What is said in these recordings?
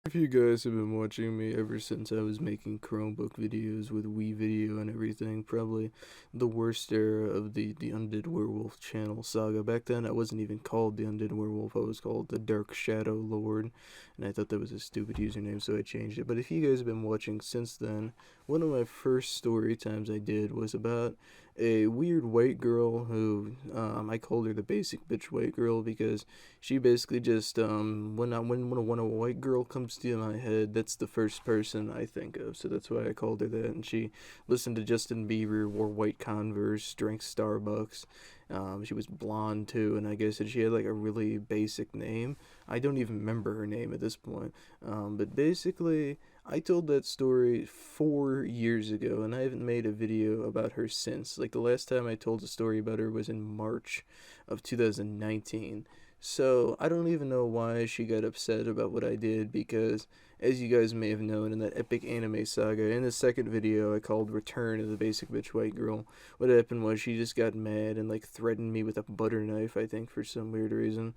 If you guys have been watching me ever since I was making Chromebook videos with Wii Video and everything, probably the worst era of the Undead Werewolf channel saga. Back then, I wasn't even called the Undead Werewolf, I was called the Dark Shadow Lord, and I thought that was a stupid username, so I changed it. But if you guys have been watching since then, one of my first story times I did was about a weird white girl who, I called her the basic bitch white girl because she basically just when a white girl comes to my head, that's the first person I think of. So that's why I called her that. And she listened to Justin Bieber, wore white Converse, drank Starbucks. She was blonde too, and I guess that she had like a really basic name. I don't even remember her name at this point. But basically, I told that story 4 years ago, and I haven't made a video about her since. Like the last time I told a story about her was in March of 2019. So I don't even know why she got upset about what I did because, as you guys may have known in that epic anime saga, in the second video I called Return of the Basic Bitch White Girl, what happened was she just got mad and like threatened me with a butter knife, I think, for some weird reason,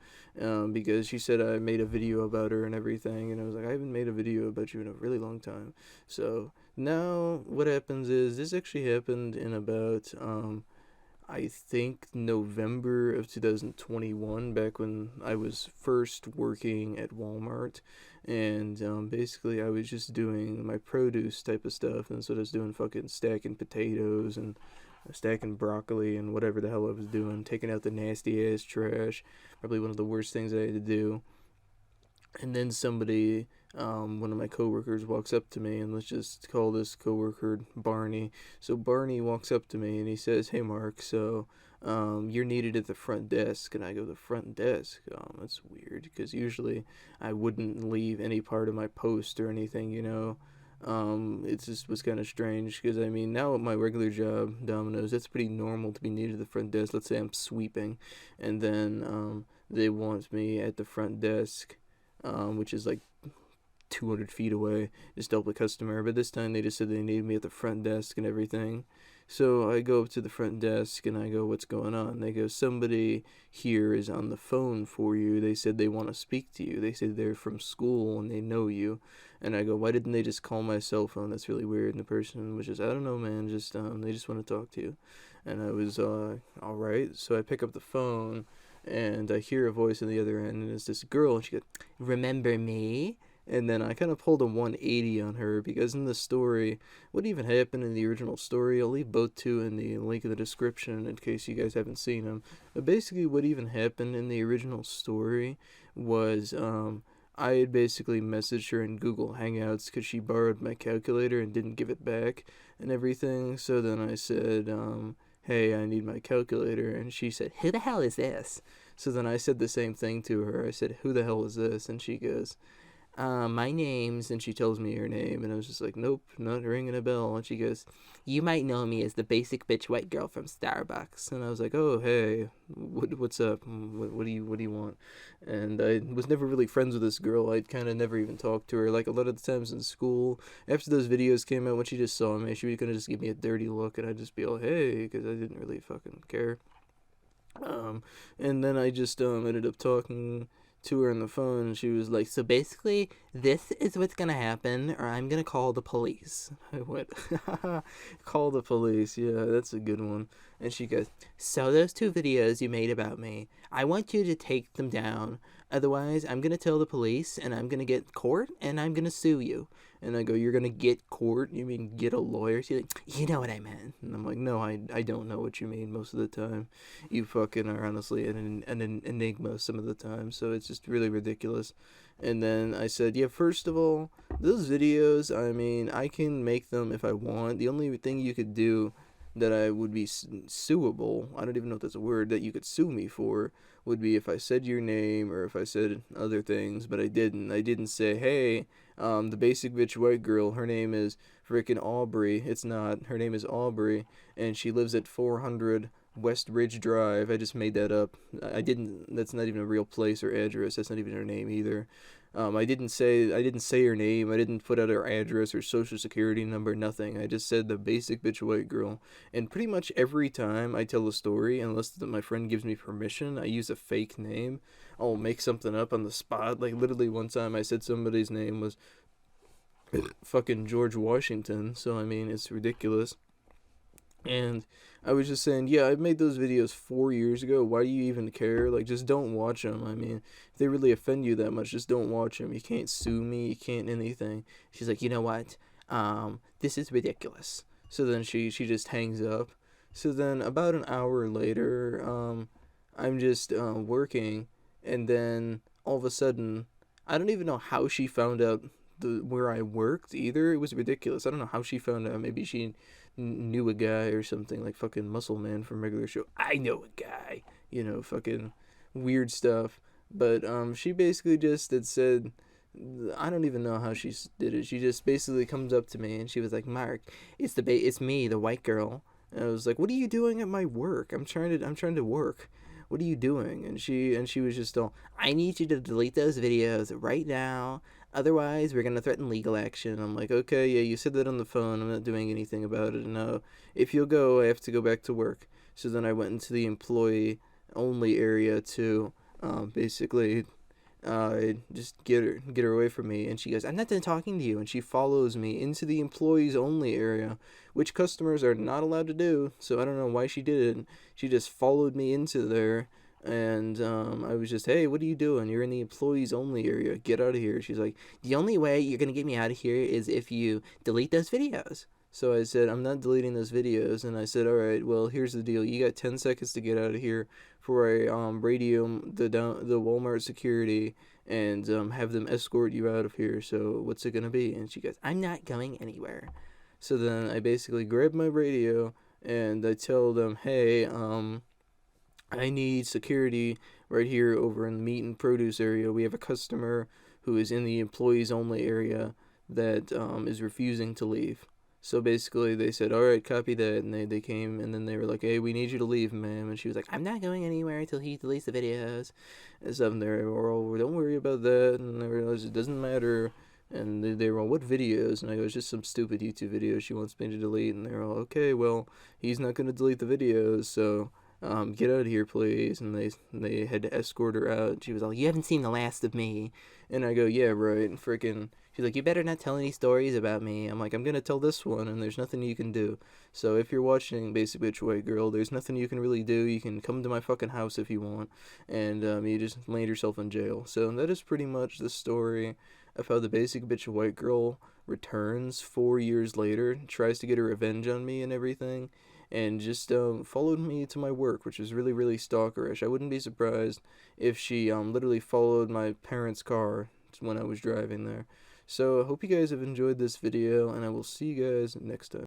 because she said I made a video about her and everything, and I was like, I haven't made a video about you in a really long time. So now what happens is this actually happened in about I think November of 2021, back when I was first working at Walmart. And basically, I was just doing my produce type of stuff. And so I was doing fucking stacking potatoes and stacking broccoli and whatever the hell I was doing, taking out the nasty ass trash. Probably one of the worst things I had to do. And then somebody, one of my coworkers, walks up to me, and let's just call this coworker Barney. So Barney walks up to me and he says, "Hey Mark, so you're needed at the front desk." And I go, "The front desk? That's weird because usually I wouldn't leave any part of my post or anything, you know." It just was kind of strange because I mean now at my regular job, Domino's, it's pretty normal to be needed at the front desk. Let's say I'm sweeping, and then they want me at the front desk, which is like 200 feet away, just to help the customer. But this time they just said they needed me at the front desk and everything. So I go up to the front desk and I go, "What's going on?" They go, "Somebody here is on the phone for you. They said they want to speak to you. They said they're from school and they know you." And I go, "Why didn't they just call my cell phone? That's really weird." And the person was just, "I don't know, man. Just they just want to talk to you." And I was all right. So I pick up the phone and I hear a voice on the other end, and it's this girl, and she goes, "Remember me?" And then I kind of pulled a 180 on her because in the story, what even happened in the original story, I'll leave both two in the link in the description in case you guys haven't seen them. But basically, what even happened in the original story was I had basically messaged her in Google Hangouts because she borrowed my calculator and didn't give it back and everything. So then I said, "Hey, I need my calculator." And she said, "Who the hell is this?" So then I said the same thing to her. I said, "Who the hell is this?" And she goes, "My name's," and she tells me her name, and I was just like, "Nope, not ringing a bell." And she goes, "You might know me as the basic bitch white girl from Starbucks." And I was like, "Oh, hey, what's up? What do you want?" And I was never really friends with this girl. I'd kind of never even talked to her. Like a lot of the times in school, after those videos came out, when she just saw me, she was gonna just give me a dirty look, and I'd just be all, "Hey," because I didn't really fucking care. Um, and then I just ended up talking to her on the phone, and she was like, "So basically, this is what's gonna happen, or I'm gonna call the police." I went, "Call the police? Yeah, that's a good one." And she goes, "So those two videos you made about me, I want you to take them down. Otherwise, I'm gonna tell the police, and I'm gonna get court, and I'm gonna sue you." And I go, "You're gonna get court? You mean get a lawyer?" She's like, "You know what I meant." And I'm like, "No, I don't know what you mean most of the time. You fucking are honestly an enigma some of the time, so it's just really ridiculous." And then I said, "Yeah, first of all, those videos, I mean, I can make them if I want. The only thing you could do that I would be suable, I don't even know if that's a word, that you could sue me for, would be if I said your name or if I said other things, but I didn't. I didn't say, hey, the basic bitch white girl, her name is frickin' Aubrey." It's not. Her name is Aubrey, and she lives at 400 West Ridge Drive. I just made that up. I didn't. That's not even a real place or address. That's not even her name either. I didn't say her name. I didn't put out her address or social security number. Nothing. I just said the basic bitch white girl. And pretty much every time I tell a story, unless my friend gives me permission, I use a fake name. I'll make something up on the spot. Like literally one time I said somebody's name was fucking George Washington. So I mean it's ridiculous. And I was just saying, yeah, I made those videos 4 years ago. Why do you even care? Like, just don't watch them. I mean, if they really offend you that much, just don't watch them. You can't sue me. You can't anything. She's like, you know what? This is ridiculous. So then she just hangs up. So then about an hour later, I'm just working, and then all of a sudden, I don't even know how she found out where I worked either. It was ridiculous. I don't know how she found out. Maybe she knew a guy or something, like fucking Muscle Man from regular show. I know a guy, fucking weird stuff. But she basically just had said, I don't even know how she did it. She just basically comes up to me and she was like, "Mark, it's me, the white girl." And I was like, "What are you doing at my work? I'm trying to work. What are you doing?" And she was just all, "I need you to delete those videos right now. Otherwise, we're gonna threaten legal action." I'm like, "Okay, yeah, you said that on the phone. I'm not doing anything about it. No, if you'll go, I have to go back to work." So then I went into the employee only area to basically just get her away from me. And she goes, "I'm not done talking to you." And she follows me into the employees only area, which customers are not allowed to do. So I don't know why she did it. She just followed me into there. And I was just, "Hey, what are you doing? You're in the employees only area. Get out of here." She's like, "The only way you're going to get me out of here is if you delete those videos." So I said, "I'm not deleting those videos." And I said, "All right, well, here's the deal. You got 10 seconds to get out of here for a radio the Walmart security and have them escort you out of here. So what's it going to be?" And she goes, "I'm not going anywhere." So then I basically grab my radio and I tell them, "Hey, I need security right here over in the meat and produce area. We have a customer who is in the employees only area that is refusing to leave." So basically, they said, "All right, copy that." And they came, and then they were like, "Hey, we need you to leave, ma'am." And she was like, "I'm not going anywhere until he deletes the videos." And stuff. And they were all, "Don't worry about that." And I realized it doesn't matter. And they were all, "What videos?" And I go, "It's just some stupid YouTube video she wants me to delete." And they were all, "Okay, well, he's not going to delete the videos, so get out of here, please." And they had to escort her out. She was all, "You haven't seen the last of me." And I go, "Yeah, right." And freaking, she's like, "You better not tell any stories about me." I'm like, "I'm gonna tell this one, and there's nothing you can do." So if you're watching Basic Bitch White Girl, there's nothing you can really do. You can come to my fucking house if you want, and you just land yourself in jail. So that is pretty much the story of how the Basic Bitch White Girl returns 4 years later, tries to get her revenge on me and everything, and just followed me to my work, which was really, really stalkerish. I wouldn't be surprised if she literally followed my parents' car when I was driving there. So I hope you guys have enjoyed this video, and I will see you guys next time.